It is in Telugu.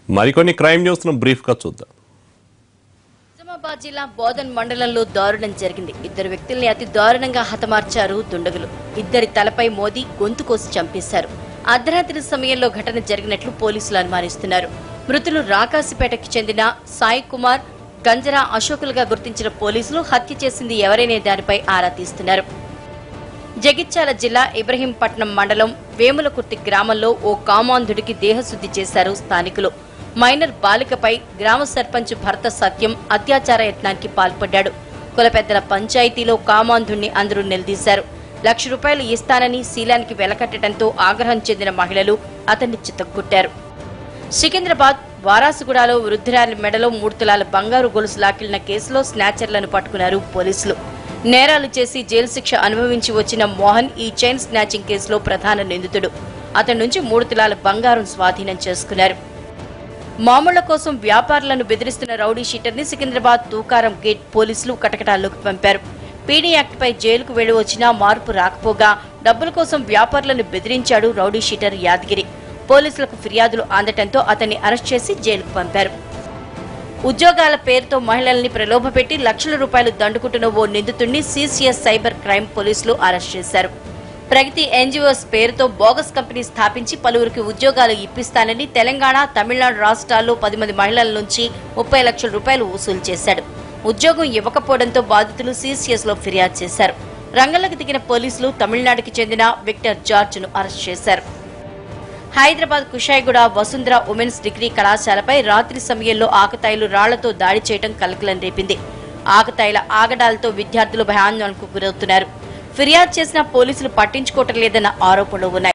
మరికొన్ని క్రైమ్ న్యూస్ ను బ్రీఫ్ గా చూద్దాం. నిజామాబాద్ జిల్లా బోధన్ మండలంలో దారుణం జరిగింది. ఇద్దరు వ్యక్తుల్ని అతి దారుణంగా హతమార్చారు దుండగులు. ఇద్దరి తలపై మోదీ గొంతు కోసి చంపేశారు. అర్ధరాత్రి సమయంలో ఘటన జరిగినట్లు పోలీసులు అనుమానిస్తున్నారు. మృతులు రాకాసిపేటకి చెందిన సాయి కుమార్, గంజరా అశోకులుగా గుర్తించిన పోలీసులు హత్య చేసింది ఎవరైనా దానిపై ఆరా తీస్తున్నారు. జగిత్యాల జిల్లా ఇబ్రహీంపట్నం మండలం వేములకుర్తి గ్రామంలో ఓ కామాంధుడికి దేహశుద్ధి చేశారు స్థానికులు. మైనర్ బాలికపై గ్రామ సర్పంచ్ భర్త సత్యం అత్యాచార యత్నానికి పాల్పడ్డాడు. కులపెద్దల పంచాయతీలో కామాంధుణ్ణి అందరూ నిలదీశారు. ₹1,00,000 ఇస్తానని శీలానికి వెలకట్టడంతో ఆగ్రహం చెందిన మహిళలు అతన్ని చితక్కొట్టారు. సికింద్రాబాద్ వారాసుగూడలో వృద్ధురాలి మెడలో 3 తులాల బంగారు గొలుసు లాక్కెళ్లిన కేసులో స్నాచర్లను పట్టుకున్నారు పోలీసులు. నేరాలు చేసి జైలు శిక్ష అనుభవించి వచ్చిన మోహన్ ఈ చైన్ స్నాచింగ్ కేసులో ప్రధాన నిందితుడు. అతడి నుంచి 3 తులాల బంగారం స్వాధీనం చేసుకున్నారు. మామూళ్ల కోసం వ్యాపారులను బెదిరిస్తున్న రౌడీ షీటర్ ని సికింద్రాబాద్ తూకారం గేట్ పోలీసులు కటకటాల్లోకి పంపారు. పీడీ యాక్ట్ పై జైలుకు వెళ్లి వచ్చినా మార్పు రాకపోగా డబ్బుల కోసం వ్యాపారులను బెదిరించాడు రౌడీ షీటర్ యాదగిరి. పోలీసులకు ఫిర్యాదులు అందటంతో అతన్ని అరెస్ట్ చేసి జైలుకు పంపారు. ఉద్యోగాల పేరుతో మహిళల్ని ప్రలోభపెట్టి ₹1,00,000 దండుకుంటున్న ఓ నిందితుడిని సిసిఎస్ సైబర్ క్రైమ్ పోలీసులు అరెస్ట్ చేశారు. ప్రగతి ఎన్జిఓస్ పేరుతో బోగస్ కంపెనీ స్థాపించి పలువురికి ఉద్యోగాలు ఇప్పిస్తానని తెలంగాణ, తమిళనాడు రాష్ట్రాల్లో 10 మంది మహిళల నుంచి ₹30 లక్షల వసూలు చేశాడు. ఉద్యోగం ఇవ్వకపోవడంతో బాధితులు సిసిఎస్ లో ఫిర్యాదు చేశారు. రంగంలోకి దిగిన పోలీసులు తమిళనాడుకి చెందిన విక్టర్ జార్జ్ ను అరెస్ట్ చేశారు. హైదరాబాద్ కుషాయిగూడ వసుంధర ఉమెన్స్ డిగ్రీ కళాశాలపై రాత్రి సమయంలో ఆకతాయిలు రాళ్లతో దాడి చేయడం కలకలం రేపింది. ఆకతాయిల ఆగడాలతో విద్యార్థులు భయాందోళనకు గురవుతున్నారు. ఫిర్యాదు చేసిన పోలీసులు పట్టించుకోవటం లేదన్న ఆరోపణలు ఉన్నాయి.